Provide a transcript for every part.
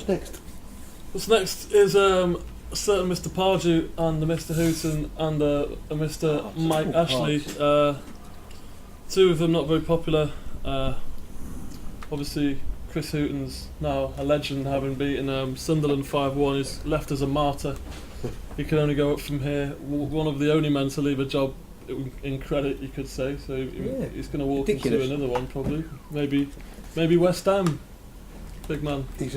what's next? What's next is a certain Mr. Pardew and a Mr. Hughton and a Mr. Mike Ashley. Two of them not very popular. Obviously, Chris Hughton's now a legend, having beaten Sunderland 5-1. He's left as a martyr. He can only go up from here. One of the only men to leave a job in credit, you could say. So he's going to walk into another one probably. Maybe West Ham. Big man. He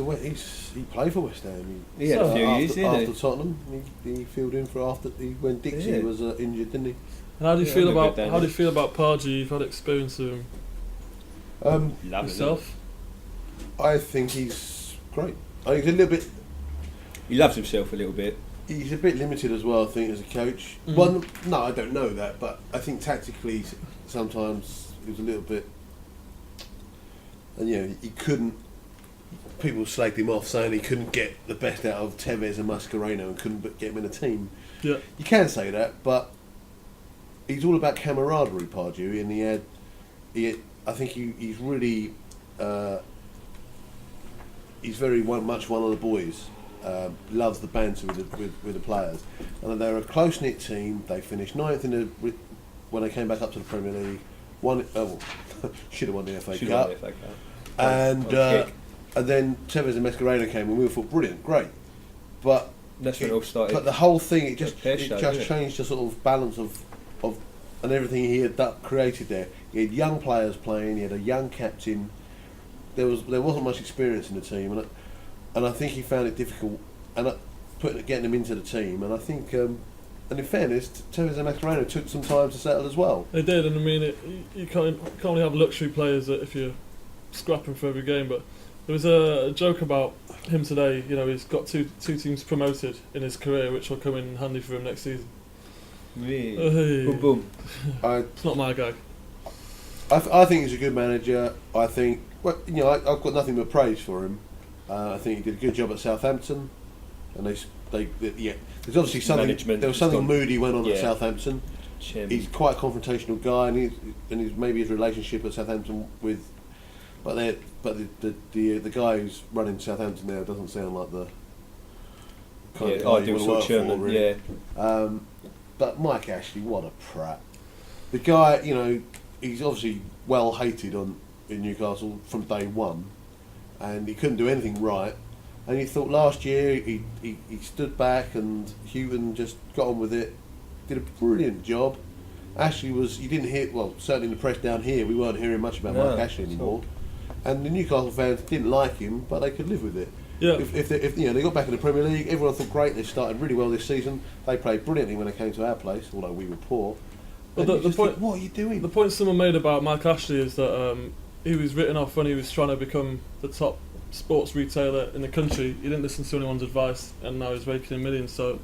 played for West Ham. He had a few years, after Tottenham. He filled in for when Dexy was injured, didn't he? And how do you feel about Pardew? You've had experience of him. Yourself? I think he's great. I think he's a little bit. He loves himself a little bit. He's a bit limited as well, I think, as a coach. Well, no, I don't know that, but I think tactically sometimes he was a little bit. And he couldn't. People slagged him off saying he couldn't get the best out of Tevez and Mascherano and couldn't get him in a team. Yeah, you can say that, but he's all about camaraderie, Pardew, and I think he's really he's very much one of the boys. Loves the banter with the players, and they're a close knit team. They finished 9th when they came back up to the Premier League. Should have won the FA Cup. And then Tevez and Mascherano came, and we thought brilliant, great, but that's when it all started. But the whole thing, it just changed the sort of balance of and everything he had created there. He had young players playing. He had a young captain. There wasn't much experience in the team, and I think he found it difficult getting them into the team. And I think, and in fairness, Tevez and Mascherano took some time to settle as well. They did, and I mean, you can't only have luxury players if you're scrapping for every game, but. There was a joke about him today. He's got two teams promoted in his career, which will come in handy for him next season. Really? Boom, boom. It's not my guy. I think he's a good manager. I think, I've got nothing but praise for him. I think he did a good job at Southampton, and there's obviously something. There was something moody went on at Southampton. He's quite a confrontational guy, and maybe his relationship at Southampton with. But the guy who's running Southampton now doesn't sound like the kind of guy you want to work for, really. But Mike Ashley, what a prat! The guy, he's obviously well hated in Newcastle from day one, and he couldn't do anything right. And you thought last year he stood back, and Hughton just got on with it, did a brilliant job. Ashley you didn't hear, certainly in the press down here, we weren't hearing much about Mike Ashley anymore. And the Newcastle fans didn't like him, but they could live with it. Yeah. If they got back in the Premier League, everyone thought great. They started really well this season. They played brilliantly when they came to our place, although we were poor. But the point, what are you doing? The point someone made about Mike Ashley is that he was written off when he was trying to become the top sports retailer in the country. He didn't listen to anyone's advice, and now he's raking in millions. So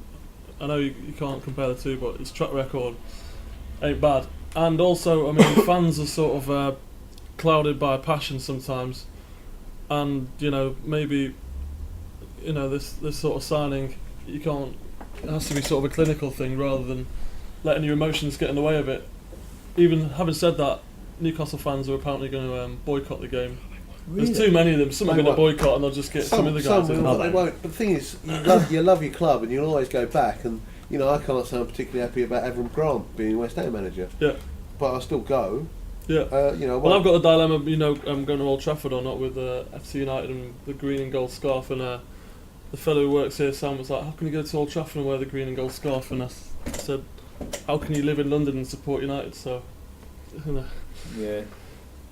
I know you can't compare the two, but his track record ain't bad. And also, I mean, fans are sort of clouded by passion sometimes, and maybe this sort of signing, it has to be sort of a clinical thing rather than letting your emotions get in the way of it. Even having said that, Newcastle fans are apparently going to boycott the game. Really? There's too many of them. Some are going to boycott, and they'll just get some of the guys in. They won't. But the thing is, you love your club, and you'll always go back. And I can't say I'm particularly happy about Avram Grant being West Ham manager. Yeah. But I'll still go. Yeah. Well, I've got a dilemma. I'm going to Old Trafford or not with FC United and the green and gold scarf, and the fellow who works here, Sam, was like, "How can you go to Old Trafford and wear the green and gold scarf?" And I said, "How can you live in London and support United?" So, yeah.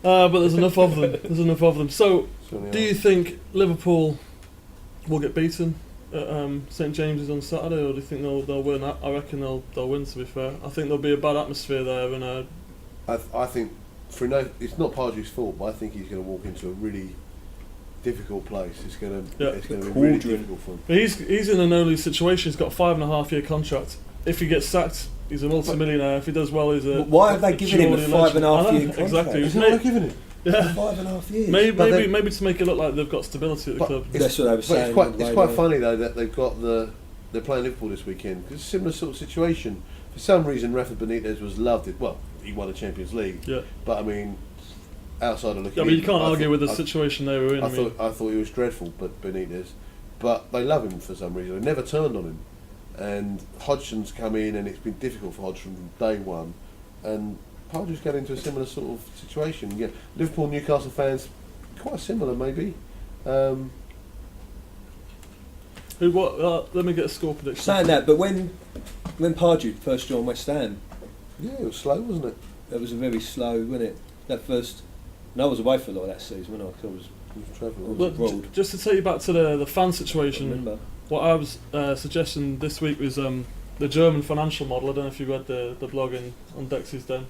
But there's enough of them. So, do you think Liverpool will get beaten at St James's on Saturday, or do you think they'll win? I reckon they'll win. To be fair, I think there'll be a bad atmosphere there, and I think it's not Pardew's fault, but I think he's going to walk into a really difficult place. It's going to be really difficult for him. But he's in an early situation. He's got a 5.5-year contract. If he gets sacked, he's a multi-millionaire. If he does well, he's a. Why have they given him a 5.5-year contract? Exactly. Is that what they're giving him? Yeah. 5.5 years. Maybe to make it look like they've got stability at the club. That's what I was saying. It's quite funny though that they've got they're playing Liverpool this weekend, because it's a similar sort of situation. For some reason, Rafa Benitez was loved. Well, he won the Champions League. Yeah. But I mean, outsider looking. Yeah, but you can't argue with the situation they were in. I thought he was dreadful, but Benitez. But they love him for some reason. They never turned on him. And Hodgson's come in, and it's been difficult for Hodgson from day one. And Pardew's got into a similar sort of situation. Yeah, Liverpool, Newcastle fans, quite similar maybe. Let me get a score prediction. Saying that, but when Pardew first joined West Ham, yeah, it was slow, wasn't it? It was a very slow, wasn't it? That first, and I was away for a lot of that season, wasn't I? 'Cause I was travelling. Look, just to take you back to the fan situation. I remember. What I was suggesting this week was the German financial model. I don't know if you read the blog on Dexy's den.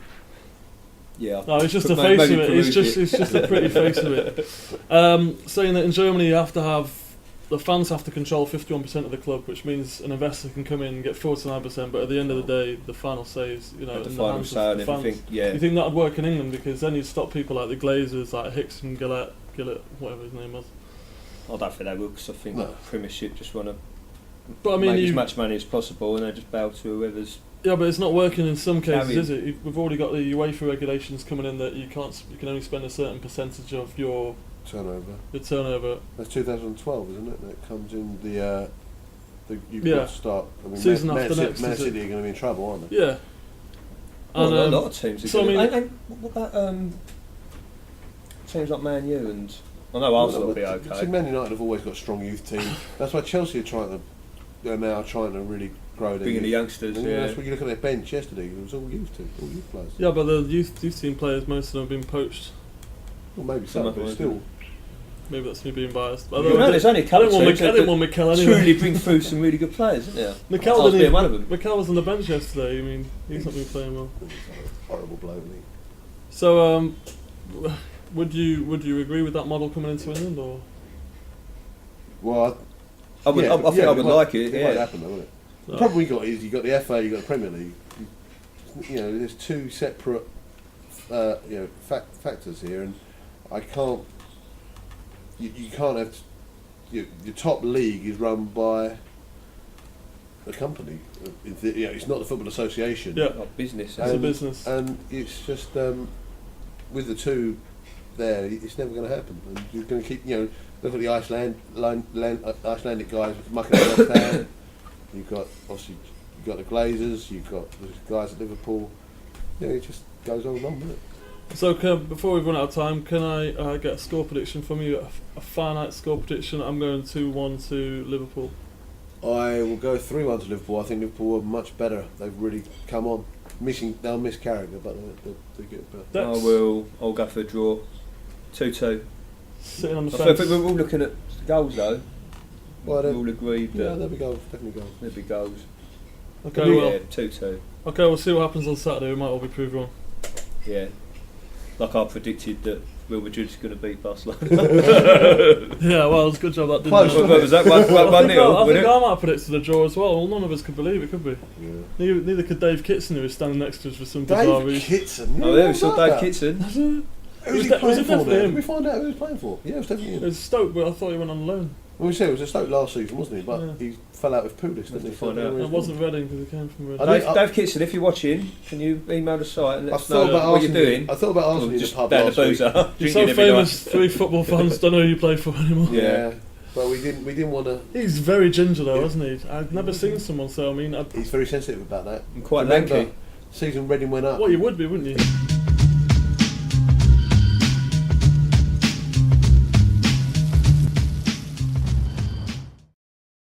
Yeah. No, it's just a face of it. It's just a pretty face of it. Saying that in Germany the fans have to control 51% of the club, which means an investor can come in and get 49%, but at the end of the day, the final say is in the hands of the fans. Yeah. You think that would work in England? Because then you'd stop people like the Glazers, like Hickson, Gillett, whatever his name was. I don't think they will, because I think the Premiership just want to make as much money as possible, and they just bow to whoever's. Yeah, but it's not working in some cases, is it? We've already got the UEFA regulations coming in that you can only spend a certain percentage of your turnover. That's 2012, isn't it? That comes in you've got to start. I mean, season after next. Man City are going to be in trouble, aren't they? Yeah. Well, a lot of teams. So what about teams like Man U and I know Arsenal will be okay. See, Man United have always got a strong youth team. That's why Chelsea they're now trying to really grow their bringing the youngsters. Yeah. That's when you look at their bench yesterday. It was all youth players. Yeah, but the youth team players, most of them have been poached. Well, maybe some, but still. Maybe that's me being biased. There's only a couple I didn't want Mikel anyway. Truly bring through some really good players, isn't there? Mikel one of them. Mikel was on the bench yesterday. I mean, he's not been playing well. Horrible bloke. So, would you agree with that model coming into England, or? Well, I think I would like it. It might happen, though, wouldn't it? The problem we got is you've got the FA, you've got the Premier League. There's two separate factors here, and I can't. You can't have. Your top league is run by a company. It's not the Football Association. Yeah, business. It's a business, and it's just with the two there, it's never going to happen. And you're going to keep. Look at the Icelandic guys mucking around down. You've got the Glazers. You've got the guys at Liverpool. It just goes on and on, doesn't it? So before we run out of time, can I get a score prediction from you? A finite score prediction. I'm going 2-1 to Liverpool. I will go 3-1 to Liverpool. I think Liverpool are much better. They've really come on. They'll miss Carragher, but they get better. I'll go for a draw. 2-2. Sitting on the fence. I think we're all looking at goals though. Well, we're all agreed. Yeah, there'll be goals. Definitely goals. There'll be goals. Okay, well, 2-2. Okay, we'll see what happens on Saturday. We might all be proved wrong. Yeah. Like I predicted that Real Madrid's going to beat Barcelona. Yeah, well, it's a good job that didn't happen. What was that? 1-0? I think I might have predicted a draw as well. Well, none of us could believe it, could we? Yeah. Neither could Dave Kitson, who was standing next to us for some bizarre reason. Dave Kitson? Oh, yeah, we saw Dave Kitson. Who's he playing for? Did we find out who he was playing for? Yeah, it was definitely him. It was Stoke, but I thought he went on loan. Well, we said it was a Stoke last season, wasn't he? But he fell out with Pulis, didn't he? It wasn't Reading because he came from Reading. Dave Kitson, if you're watching, can you email the site and let us know what you're doing? I thought about Arsenal in the pub last week. You're so famous, 3 football fans don't know who you play for anymore. Yeah, but we didn't want to. He's very ginger though, isn't he? I've never seen someone so. I mean, he's very sensitive about that. And quite lanky. Season Reading went up. Well, you would be, wouldn't you?